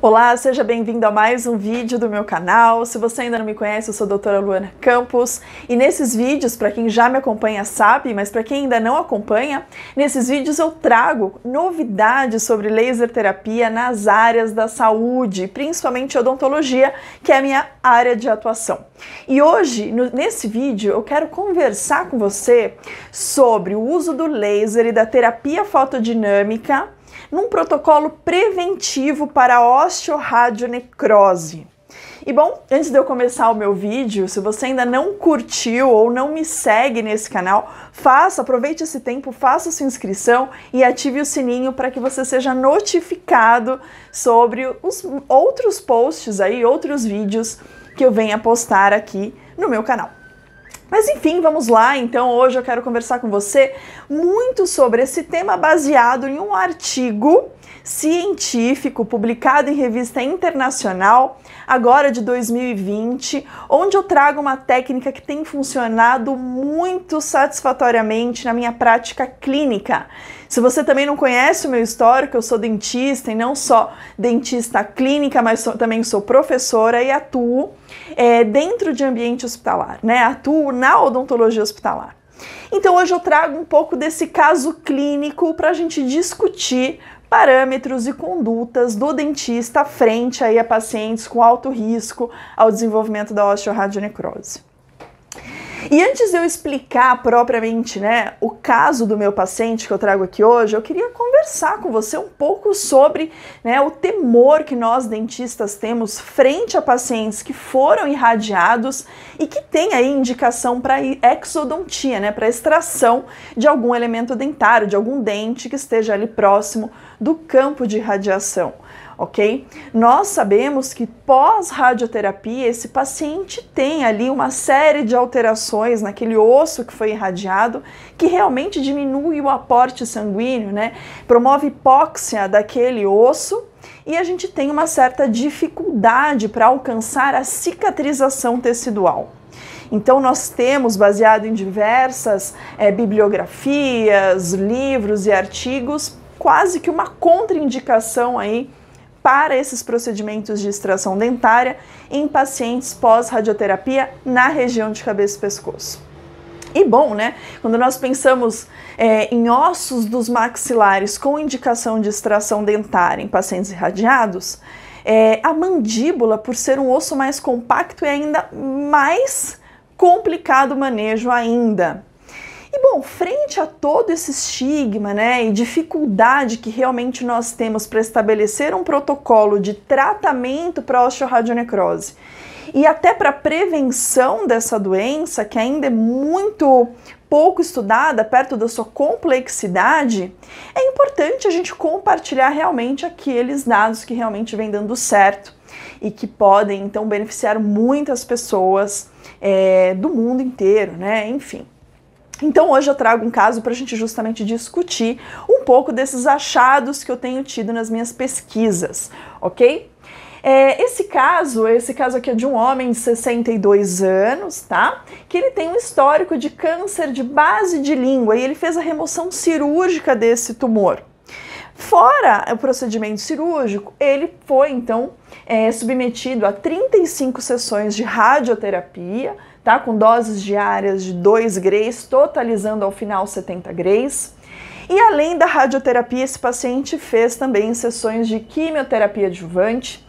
Olá, seja bem-vindo a mais um vídeo do meu canal. Se você ainda não me conhece, eu sou a doutora Luana Campos e nesses vídeos, para quem já me acompanha sabe, mas para quem ainda não acompanha, nesses vídeos eu trago novidades sobre laser terapia nas áreas da saúde, principalmente odontologia, que é a minha área de atuação. E hoje, nesse vídeo, eu quero conversar com você sobre o uso do laser e da terapia fotodinâmica num protocolo preventivo para a osteoradionecrose. E bom, antes de eu começar o meu vídeo, se você ainda não curtiu ou não me segue nesse canal, aproveite esse tempo, faça sua inscrição e ative o sininho para que você seja notificado sobre os outros posts aí, outros vídeos que eu venha postar aqui no meu canal. Mas enfim, vamos lá, então hoje eu quero conversar com você muito sobre esse tema baseado em um artigo científico publicado em revista internacional, agora de 2020, onde eu trago uma técnica que tem funcionado muito satisfatoriamente na minha prática clínica. Se você também não conhece o meu histórico, eu sou dentista e não só dentista clínica, mas também sou professora e atuo dentro de ambiente hospitalar, né? Atuo na odontologia hospitalar. Então hoje eu trago um pouco desse caso clínico para a gente discutir parâmetros e condutas do dentista frente aí a pacientes com alto risco ao desenvolvimento da osteoradionecrose. E antes de eu explicar propriamente, o caso do meu paciente que eu trago aqui hoje, eu queria conversar com você um pouco sobre o temor que nós dentistas temos frente a pacientes que foram irradiados e que têm aí indicação para exodontia, para extração de algum elemento dentário, de algum dente que esteja ali próximo do campo de irradiação. Ok? Nós sabemos que pós-radioterapia esse paciente tem ali uma série de alterações naquele osso que foi irradiado que realmente diminui o aporte sanguíneo, promove hipóxia daquele osso e a gente tem uma certa dificuldade para alcançar a cicatrização tecidual. Então nós temos, baseado em diversas bibliografias, livros e artigos, quase que uma contraindicação aí para esses procedimentos de extração dentária em pacientes pós-radioterapia na região de cabeça e pescoço. E bom, quando nós pensamos em ossos dos maxilares com indicação de extração dentária em pacientes irradiados, a mandíbula, por ser um osso mais compacto, é ainda mais complicado o manejo ainda. E bom, frente a todo esse estigma, e dificuldade que realmente nós temos para estabelecer um protocolo de tratamento para a osteoradionecrose e até para prevenção dessa doença, que ainda é muito pouco estudada, perto da sua complexidade, é importante a gente compartilhar realmente aqueles dados que realmente vêm dando certo e que podem então beneficiar muitas pessoas do mundo inteiro, enfim. Então hoje eu trago um caso para a gente justamente discutir um pouco desses achados que eu tenho tido nas minhas pesquisas, ok? Esse caso aqui é de um homem de 62 anos, tá? Que ele tem um histórico de câncer de base de língua e ele fez a remoção cirúrgica desse tumor. Fora o procedimento cirúrgico, ele foi então submetido a 35 sessões de radioterapia, tá? Com doses diárias de 2 grays, totalizando ao final 70 grays. E além da radioterapia, esse paciente fez também sessões de quimioterapia adjuvante,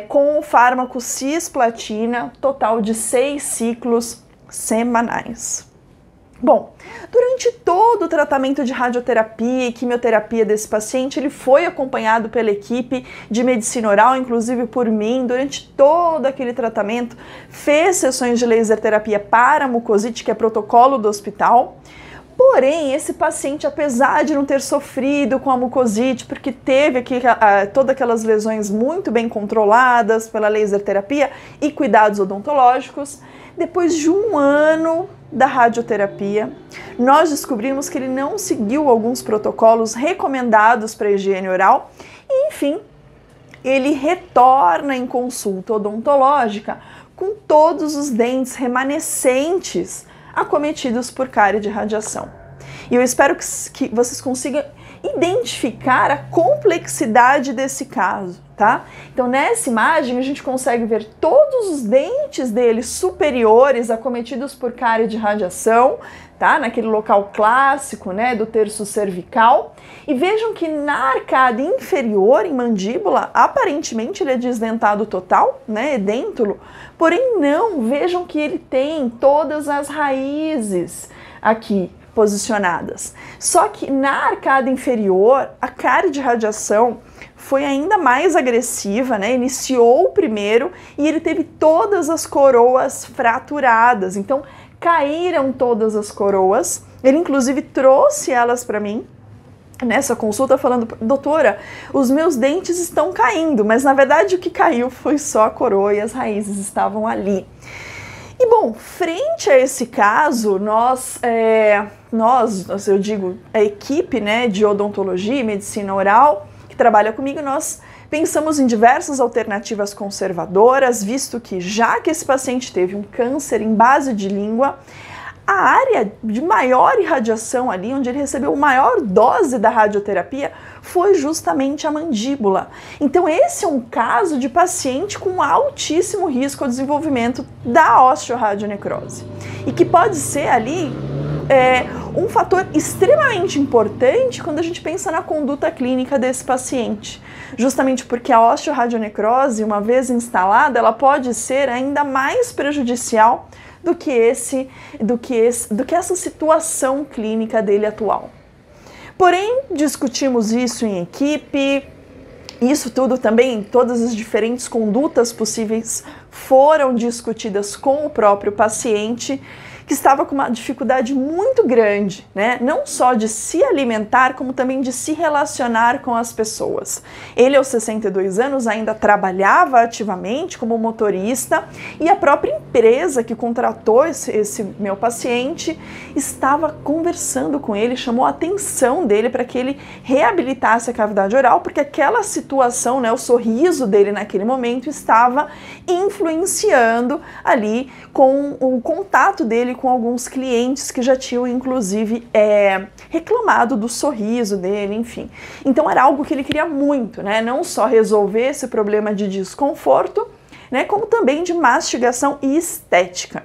com o fármaco cisplatina, total de 6 ciclos semanais. Bom, durante todo o tratamento de radioterapia e quimioterapia desse paciente, ele foi acompanhado pela equipe de medicina oral, inclusive por mim, durante todo aquele tratamento, fez sessões de laser terapia para mucosite, que é protocolo do hospital. Porém, esse paciente, apesar de não ter sofrido com a mucosite, porque teve todas aquelas lesões muito bem controladas pela laser terapia e cuidados odontológicos, depois de um ano da radioterapia, nós descobrimos que ele não seguiu alguns protocolos recomendados para higiene oral e, enfim, ele retorna em consulta odontológica com todos os dentes remanescentes acometidos por cárie de radiação. E eu espero que vocês consigam identificar a complexidade desse caso, tá? Então nessa imagem a gente consegue ver todos os dentes dele superiores acometidos por cárie de radiação, tá? Naquele local clássico, né, do terço cervical. E vejam que na arcada inferior, em mandíbula, aparentemente ele é desdentado total, né, edêntulo, porém não, vejam que ele tem todas as raízes aqui posicionadas. Só que na arcada inferior, a cárie de radiação foi ainda mais agressiva, né? Iniciou primeiro e ele teve todas as coroas fraturadas. Então, caíram todas as coroas. Ele, inclusive, trouxe elas para mim nessa consulta falando: doutora, os meus dentes estão caindo, mas na verdade o que caiu foi só a coroa e as raízes estavam ali. E bom, frente a esse caso, eu digo, a equipe, né, de odontologia e medicina oral que trabalha comigo, nós pensamos em diversas alternativas conservadoras, visto que já que esse paciente teve um câncer em base de língua, a área de maior irradiação ali, onde ele recebeu maior dose da radioterapia, foi justamente a mandíbula. Então esse é um caso de paciente com altíssimo risco ao desenvolvimento da osteoradionecrose. E que pode ser ali um fator extremamente importante quando a gente pensa na conduta clínica desse paciente. Justamente porque a osteoradionecrose, uma vez instalada, ela pode ser ainda mais prejudicial do que essa situação clínica dele atual. Porém, discutimos isso em equipe, isso tudo também, todas as diferentes condutas possíveis foram discutidas com o próprio paciente, que estava com uma dificuldade muito grande, né? Não só de se alimentar, como também de se relacionar com as pessoas. Ele, aos 62 anos, ainda trabalhava ativamente como motorista e a própria empresa que contratou esse meu paciente estava conversando com ele, chamou a atenção dele para que ele reabilitasse a cavidade oral, porque aquela situação, né, o sorriso dele naquele momento estava influenciando ali com o contato dele com alguns clientes que já tinham, inclusive, reclamado do sorriso dele, enfim. Então era algo que ele queria muito, né? Não só resolver esse problema de desconforto, né? Como também de mastigação e estética.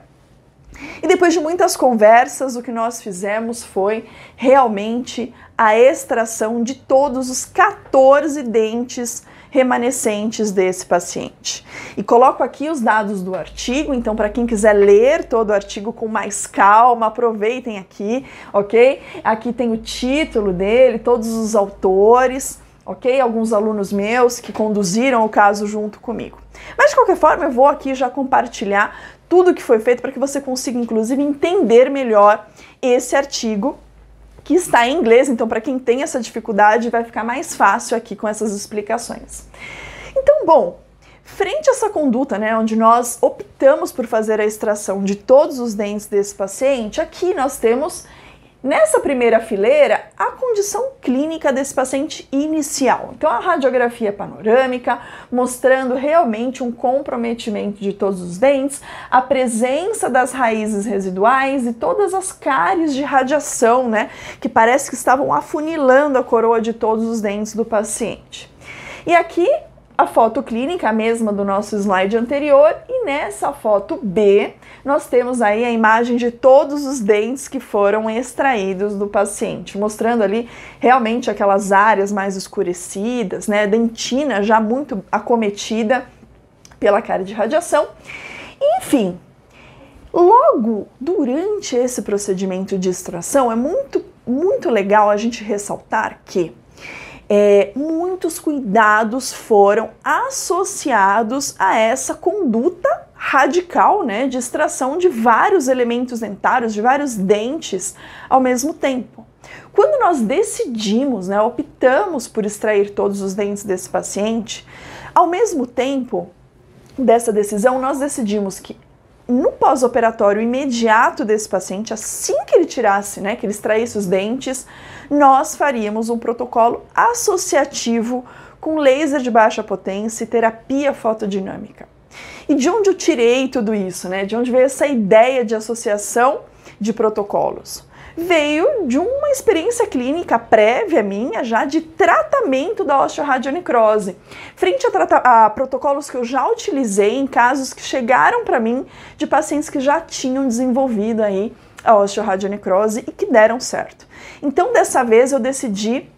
E depois de muitas conversas, o que nós fizemos foi realmente a extração de todos os 14 dentes remanescentes desse paciente. E coloco aqui os dados do artigo, então para quem quiser ler todo o artigo com mais calma, aproveitem aqui, ok? Aqui tem o título dele, todos os autores, ok? Alguns alunos meus que conduziram o caso junto comigo. Mas de qualquer forma eu vou aqui já compartilhar tudo que foi feito para que você consiga inclusive entender melhor esse artigo, que está em inglês, então para quem tem essa dificuldade vai ficar mais fácil aqui com essas explicações. Então, bom, frente a essa conduta, né, onde nós optamos por fazer a extração de todos os dentes desse paciente, aqui nós temos, nessa primeira fileira, a condição clínica desse paciente inicial. Então, a radiografia panorâmica, mostrando realmente um comprometimento de todos os dentes, a presença das raízes residuais e todas as cáries de radiação, né, que parece que estavam afunilando a coroa de todos os dentes do paciente. E aqui, a foto clínica, a mesma do nosso slide anterior, e nessa foto B, nós temos aí a imagem de todos os dentes que foram extraídos do paciente, mostrando ali realmente aquelas áreas mais escurecidas, né, dentina já muito acometida pela cárie de radiação. Enfim, logo durante esse procedimento de extração, é muito legal a gente ressaltar que muitos cuidados foram associados a essa conduta radical, né, de extração de vários elementos dentários, de vários dentes ao mesmo tempo. Quando nós decidimos, né, optamos por extrair todos os dentes desse paciente, ao mesmo tempo dessa decisão, nós decidimos que no pós-operatório imediato desse paciente, assim que ele tirasse, né, que ele extraísse os dentes, nós faríamos um protocolo associativo com laser de baixa potência e terapia fotodinâmica. E de onde eu tirei tudo isso, né? De onde veio essa ideia de associação de protocolos? veio de uma experiência clínica prévia minha já de tratamento da osteoradionecrose, frente a protocolos que eu já utilizei em casos que chegaram para mim de pacientes que já tinham desenvolvido aí a osteoradionecrose e que deram certo. Então, dessa vez eu decidi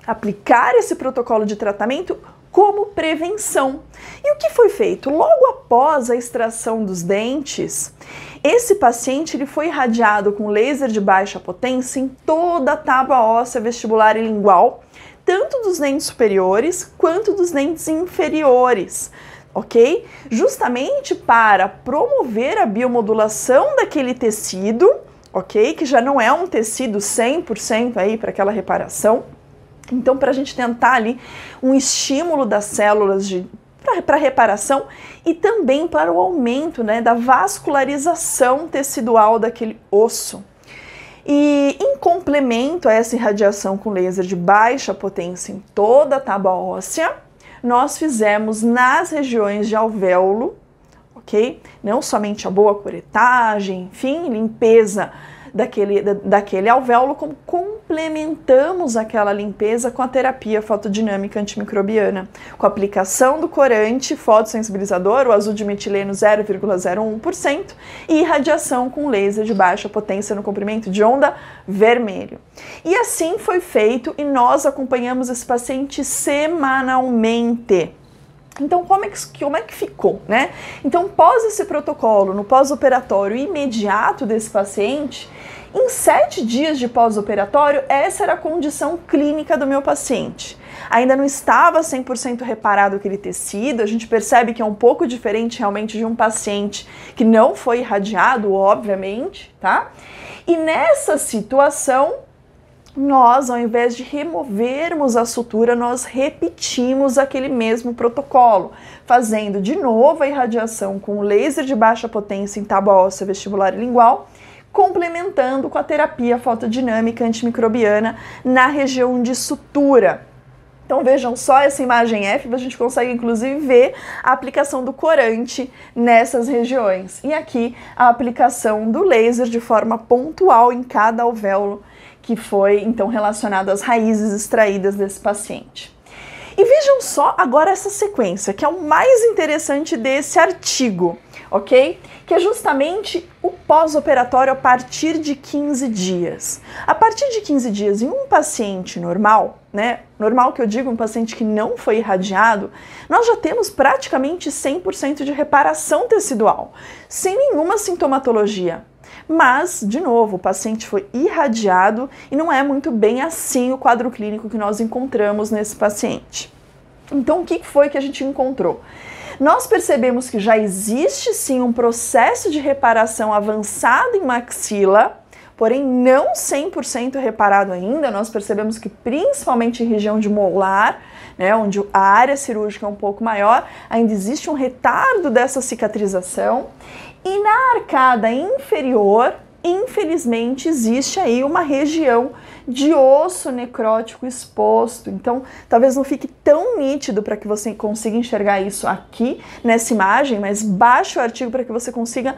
aplicar esse protocolo de tratamento como prevenção. E o que foi feito? Logo após a extração dos dentes, esse paciente ele foi irradiado com laser de baixa potência em toda a tábua óssea vestibular e lingual, tanto dos dentes superiores quanto dos dentes inferiores, ok? Justamente para promover a biomodulação daquele tecido, ok? Que já não é um tecido 100% aí para aquela reparação. Então, para a gente tentar ali um estímulo das células para reparação e também para o aumento, né, da vascularização tecidual daquele osso. E em complemento a essa irradiação com laser de baixa potência em toda a tábua óssea, nós fizemos nas regiões de alvéolo, ok? Não somente a boa curetagem, enfim, limpeza daquele alvéolo, como complementamos aquela limpeza com a terapia fotodinâmica antimicrobiana, com a aplicação do corante fotossensibilizador, o azul de metileno 0,01%, e irradiação com laser de baixa potência no comprimento de onda vermelho. E assim foi feito e nós acompanhamos esse paciente semanalmente. Então, como é que ficou, né? Então, pós esse protocolo, no pós-operatório imediato desse paciente, em 7 dias de pós-operatório, essa era a condição clínica do meu paciente. Ainda não estava 100% reparado aquele tecido, a gente percebe que é um pouco diferente realmente de um paciente que não foi irradiado, obviamente, tá? E nessa situação, nós, ao invés de removermos a sutura, nós repetimos aquele mesmo protocolo, fazendo de novo a irradiação com laser de baixa potência em tábua óssea vestibular e lingual, complementando com a terapia fotodinâmica antimicrobiana na região de sutura. Então vejam só essa imagem F, a gente consegue inclusive ver a aplicação do corante nessas regiões. E aqui a aplicação do laser de forma pontual em cada alvéolo, que foi então relacionado às raízes extraídas desse paciente. E vejam só agora essa sequência, que é o mais interessante desse artigo, ok? Que é justamente o pós-operatório a partir de 15 dias. A partir de 15 dias, em um paciente normal, né? Normal que eu digo, um paciente que não foi irradiado, nós já temos praticamente 100% de reparação tecidual, sem nenhuma sintomatologia. Mas, de novo, o paciente foi irradiado e não é muito bem assim o quadro clínico que nós encontramos nesse paciente. Então, o que foi que a gente encontrou? Nós percebemos que já existe sim um processo de reparação avançado em maxila, porém não 100% reparado ainda. Nós percebemos que principalmente em região de molar, né, onde a área cirúrgica é um pouco maior, ainda existe um retardo dessa cicatrização. E na arcada inferior, infelizmente, existe aí uma região de osso necrótico exposto. Então, talvez não fique tão nítido para que você consiga enxergar isso aqui nessa imagem, mas baixe o artigo para que você consiga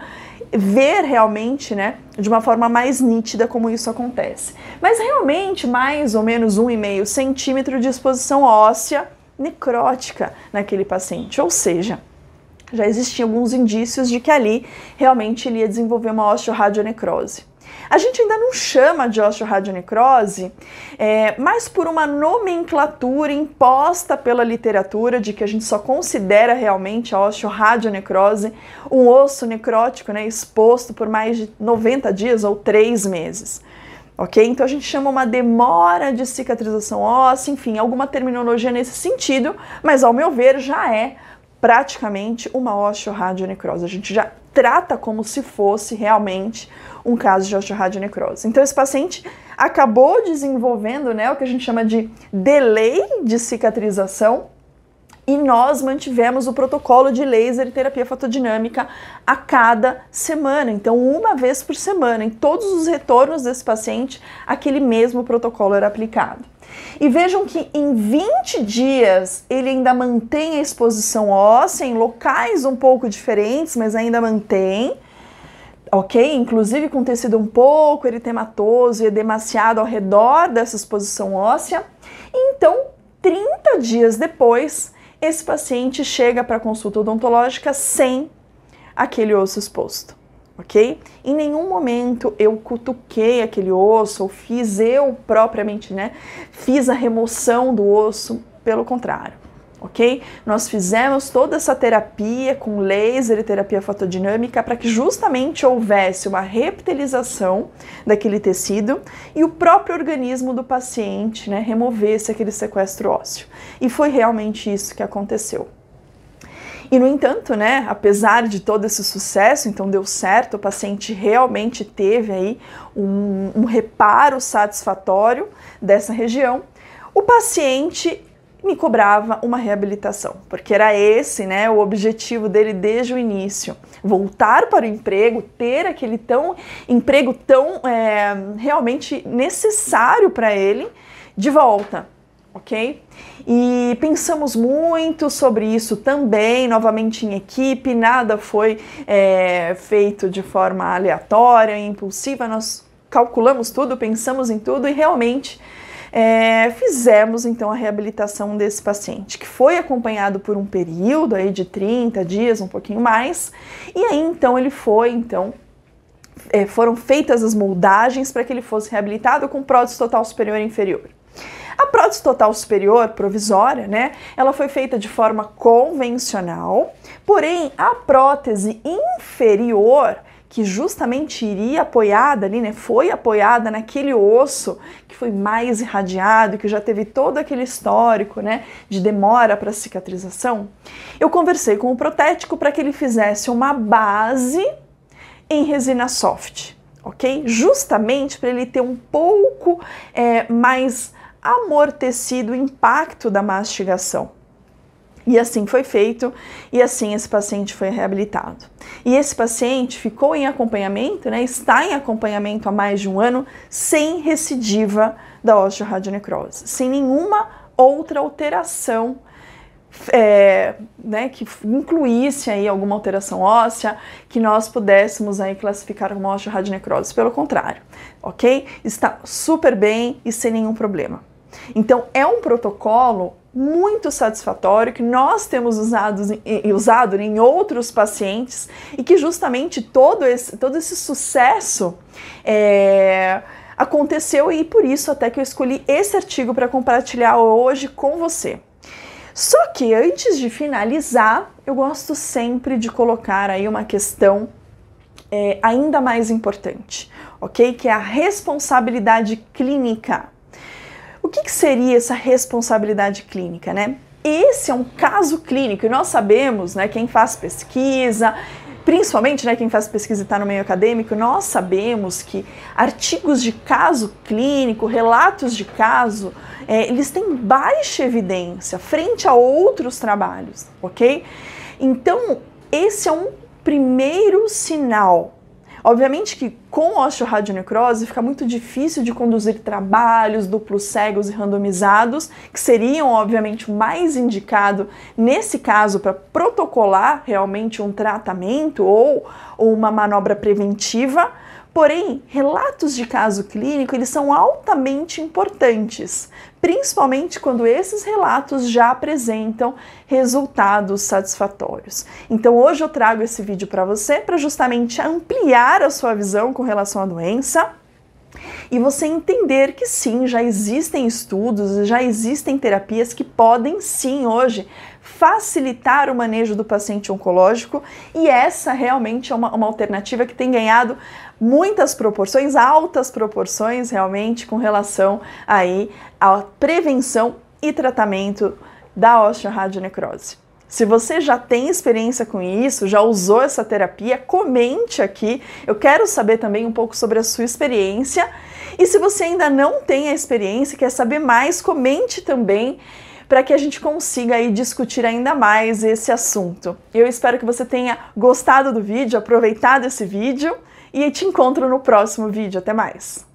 ver realmente, né, de uma forma mais nítida como isso acontece. Mas realmente, mais ou menos 1,5 centímetro de exposição óssea necrótica naquele paciente, ou seja, já existiam alguns indícios de que ali realmente ele ia desenvolver uma osteoradionecrose. A gente ainda não chama de osteoradionecrose, mas por uma nomenclatura imposta pela literatura de que a gente só considera realmente a osteoradionecrose um osso necrótico, né, exposto por mais de 90 dias ou 3 meses. Ok? Então a gente chama uma demora de cicatrização óssea, enfim, alguma terminologia nesse sentido, mas ao meu ver já é praticamente uma osteoradionecrose. A gente já trata como se fosse realmente um caso de osteoradionecrose. Então esse paciente acabou desenvolvendo, né, o que a gente chama de delay de cicatrização, e nós mantivemos o protocolo de laser e terapia fotodinâmica a cada semana. Então, uma vez por semana, em todos os retornos desse paciente, aquele mesmo protocolo era aplicado. E vejam que em 20 dias ele ainda mantém a exposição óssea em locais um pouco diferentes, mas ainda mantém. ok? Inclusive com tecido um pouco eritematoso e edemaciado ao redor dessa exposição óssea. Então, 30 dias depois, esse paciente chega para a consulta odontológica sem aquele osso exposto, ok? Em nenhum momento eu cutuquei aquele osso ou fiz eu propriamente, né? Fiz a remoção do osso, pelo contrário. Ok? Nós fizemos toda essa terapia com laser e terapia fotodinâmica para que justamente houvesse uma reptilização daquele tecido e o próprio organismo do paciente, né, removesse aquele sequestro ósseo. E foi realmente isso que aconteceu. E, no entanto, né, apesar de todo esse sucesso, então deu certo, o paciente realmente teve aí um reparo satisfatório dessa região, o paciente me cobrava uma reabilitação, porque era esse, né, o objetivo dele desde o início, voltar para o emprego, ter aquele emprego tão realmente necessário para ele de volta, ok? E pensamos muito sobre isso também, novamente em equipe, nada foi feito de forma aleatória, impulsiva, nós calculamos tudo, pensamos em tudo e realmente fizemos então a reabilitação desse paciente, que foi acompanhado por um período aí de 30 dias, um pouquinho mais, e aí então ele foi, foram feitas as moldagens para que ele fosse reabilitado com prótese total superior e inferior. A prótese total superior provisória, né, ela foi feita de forma convencional, porém a prótese inferior, que justamente iria apoiada ali, né, foi apoiada naquele osso que foi mais irradiado, que já teve todo aquele histórico, né, de demora para cicatrização, eu conversei com o protético para que ele fizesse uma base em resina soft, ok? Justamente para ele ter um pouco mais amortecido o impacto da mastigação. E assim foi feito, e assim esse paciente foi reabilitado. E esse paciente ficou em acompanhamento, né, está em acompanhamento há mais de um ano, sem recidiva da osteoradionecrose, sem nenhuma outra alteração né, que incluísse aí alguma alteração óssea que nós pudéssemos aí classificar como osteoradionecrose. Pelo contrário, ok? Está super bem e sem nenhum problema. Então é um protocolo muito satisfatório que nós temos usado em outros pacientes e que justamente todo esse sucesso aconteceu, e por isso até que eu escolhi esse artigo para compartilhar hoje com você. Só que antes de finalizar, eu gosto sempre de colocar aí uma questão ainda mais importante, ok? Que é a responsabilidade clínica. O que seria essa responsabilidade clínica, né? Esse é um caso clínico e nós sabemos, né, quem faz pesquisa, principalmente, né, quem faz pesquisa e está no meio acadêmico, nós sabemos que artigos de caso clínico, relatos de caso, eles têm baixa evidência frente a outros trabalhos, ok? Então, esse é um primeiro sinal. Obviamente que com osteoradionecrose fica muito difícil de conduzir trabalhos duplos cegos e randomizados, que seriam obviamente o mais indicado nesse caso para protocolar realmente um tratamento ou uma manobra preventiva. Porém, relatos de caso clínico, eles são altamente importantes, principalmente quando esses relatos já apresentam resultados satisfatórios. Então hoje eu trago esse vídeo para você para justamente ampliar a sua visão com relação à doença e você entender que sim, já existem estudos, já existem terapias que podem sim hoje facilitar o manejo do paciente oncológico, e essa realmente é uma alternativa que tem ganhado muitas proporções, altas proporções realmente com relação aí à prevenção e tratamento da osteoradionecrose. Se você já tem experiência com isso, já usou essa terapia, comente aqui. Eu quero saber também um pouco sobre a sua experiência. E se você ainda não tem a experiência e quer saber mais, comente também para que a gente consiga aí discutir ainda mais esse assunto. Eu espero que você tenha gostado do vídeo, aproveitado esse vídeo e te encontro no próximo vídeo. Até mais!